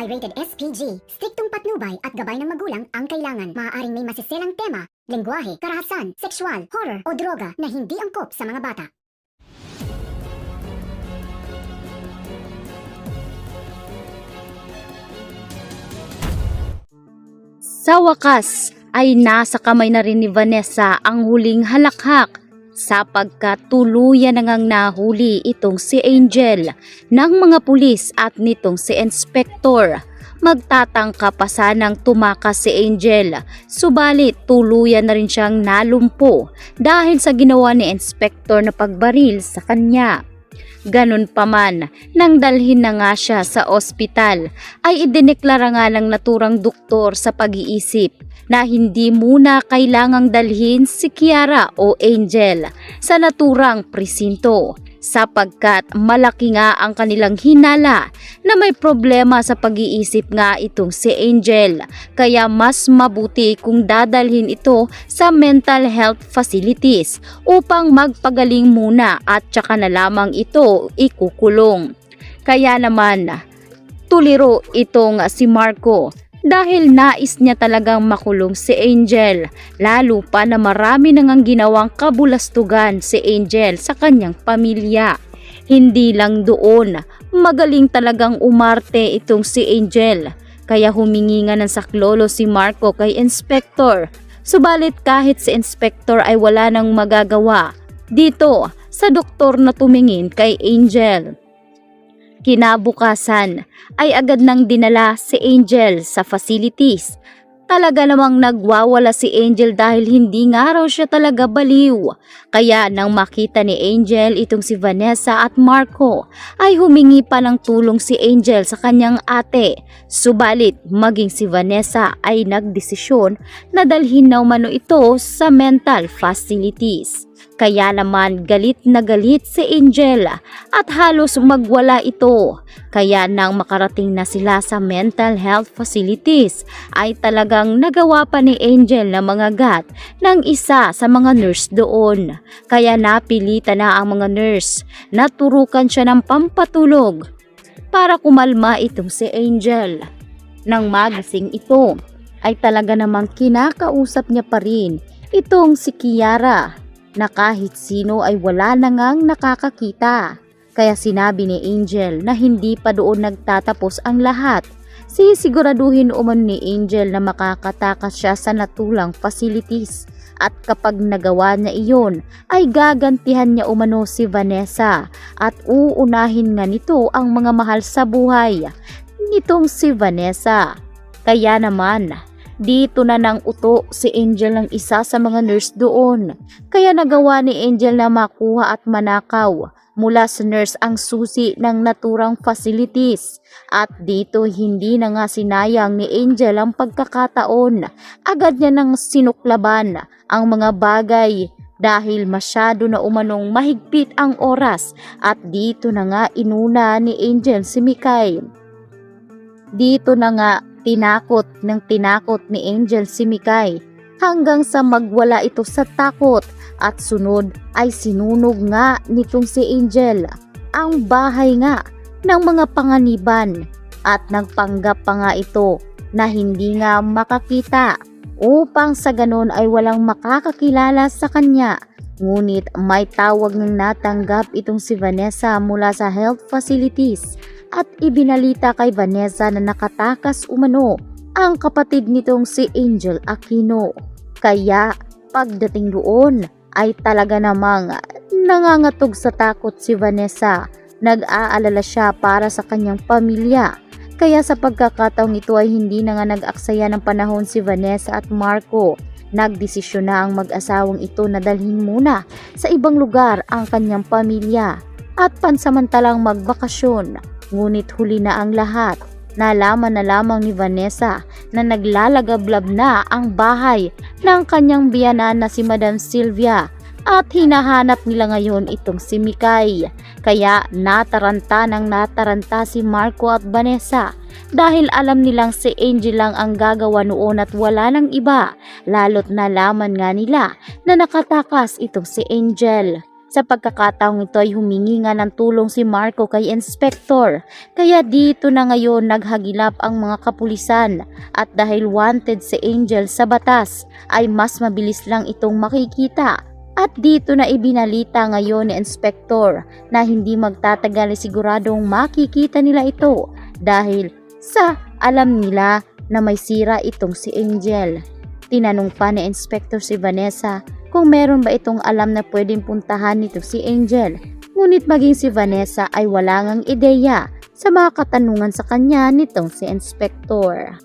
ay rated SPG. Striktong patnubay at gabay ng magulang ang kailangan. Maaaring may masiselang tema, lengguwahe, karahasan, sexual, horror o droga na hindi angkop sa mga bata. Sa wakas ay nasa kamay na rin ni Vanessa ang huling halakhak sapagkat tuluyan na ngang nahuli itong si Angel ng mga pulis at nitong si Inspector. Magtatangka pa sanang tumakas si Angel, subalit tuluyan na rin siyang nalumpo dahil sa ginawa ni Inspector na pagbaril sa kanya. Ganun pa man, nang dalhin na nga siya sa ospital, ay idineklara nga ng naturang doktor sa pag-iisip na hindi muna kailangang dalhin si Kiara o Angel sa naturang presinto sapagkat malaki nga ang kanilang hinala na may problema sa pag-iisip nga itong si Angel, kaya mas mabuti kung dadalhin ito sa mental health facilities upang magpagaling muna at saka na lamang ito ikukulong. Kaya naman tuliro itong si Marco dahil nais niya talagang makulong si Angel, lalo pa na marami nang ginawang kabulastugan si Angel sa kanyang pamilya. Hindi lang doon, magaling talagang umarte itong si Angel, kaya humingi nga ng saklolo si Marco kay Inspector. Subalit kahit si Inspector ay wala nang magagawa dito sa doktor na tumingin kay Angel. Kinabukasan ay agad nang dinala si Angel sa facilities. Talaga namang nagwawala si Angel dahil hindi nga raw siya talaga baliw. Kaya nang makita ni Angel itong si Vanessa at Marco ay humingi pa ng tulong si Angel sa kanyang ate. Subalit maging si Vanessa ay nagdesisyon na dalhin na umano ito sa mental facilities. Kaya naman galit na galit si Angel at halos magwala ito. Kaya nang makarating na sila sa mental health facilities ay talagang nagawa pa ni Angel na mga gat ng isa sa mga nurse doon. Kaya napilitan na ang mga nurse na turukan siya ng pampatulog para kumalma itong si Angel. Nang magising ito ay talaga namang kinakausap niya pa rin itong si Kiara na kahit sino ay wala na ngang nakakakita. Kaya sinabi ni Angel na hindi pa doon nagtatapos ang lahat. Sisiguraduhin umano ni Angel na makakatakas siya sa natulang facilities. At kapag nagawa niya iyon, ay gagantihan niya umano si Vanessa at uunahin nga nito ang mga mahal sa buhay nitong si Vanessa. Kaya naman, dito na nang uto si Angel ng isa sa mga nurse doon. Kaya nagawa ni Angel na makuha at manakaw mula sa nurse ang susi ng naturang facilities. At dito hindi na nga sinayang ni Angel ang pagkakataon. Agad niya nang sinuklaban ang mga bagay dahil masyado na umanong mahigpit ang oras. At dito na nga inuna ni Angel si Mikay. Dito na nga tinakot ni Angel si Mikay hanggang sa magwala ito sa takot at sunod ay sinunog nga nitong si Angel ang bahay nga ng mga panganiban at nagpanggap pa nga ito na hindi nga makakita upang sa ganon ay walang makakakilala sa kanya. Ngunit may tawag ng natanggap itong si Vanessa mula sa health facilities at ibinalita kay Vanessa na nakatakas umano ang kapatid nitong si Angel Aquino. Kaya pagdating doon ay talaga namang nangangatog sa takot si Vanessa. Nag-aalala siya para sa kanyang pamilya. Kaya sa pagkakataong ito ay hindi na nga nag-aksaya ng panahon si Vanessa at Marco. Nagdesisyon na ang mag-asawang ito na dalhin muna sa ibang lugar ang kanyang pamilya at pansamantalang magbakasyon. Ngunit huli na ang lahat. Nalaman na lamang ni Vanessa na naglalagablab na ang bahay ng kanyang biyanan na si Madam Sylvia at hinahanap nila ngayon itong si Mikay. Kaya nataranta si Marco at Vanessa dahil alam nilang si Angel lang ang gagawa noon at wala nang iba. Lalo't nalaman nga nila na nakatakas itong si Angel. Sa pagkakataong ito ay humingi nga ng tulong si Marco kay Inspector. Kaya dito na ngayon naghagilap ang mga kapulisan at dahil wanted si Angel sa batas ay mas mabilis lang itong makikita. At dito na ibinalita ngayon ni Inspector na hindi magtatagal siguradong makikita nila ito dahil sa alam nila na may sira itong si Angel. Tinanong pa ni Inspector si Vanessa kung meron ba itong alam na pwedeng puntahan nito si Angel. Ngunit maging si Vanessa ay wala ngang ideya sa mga katanungan sa kanya nitong si Inspector.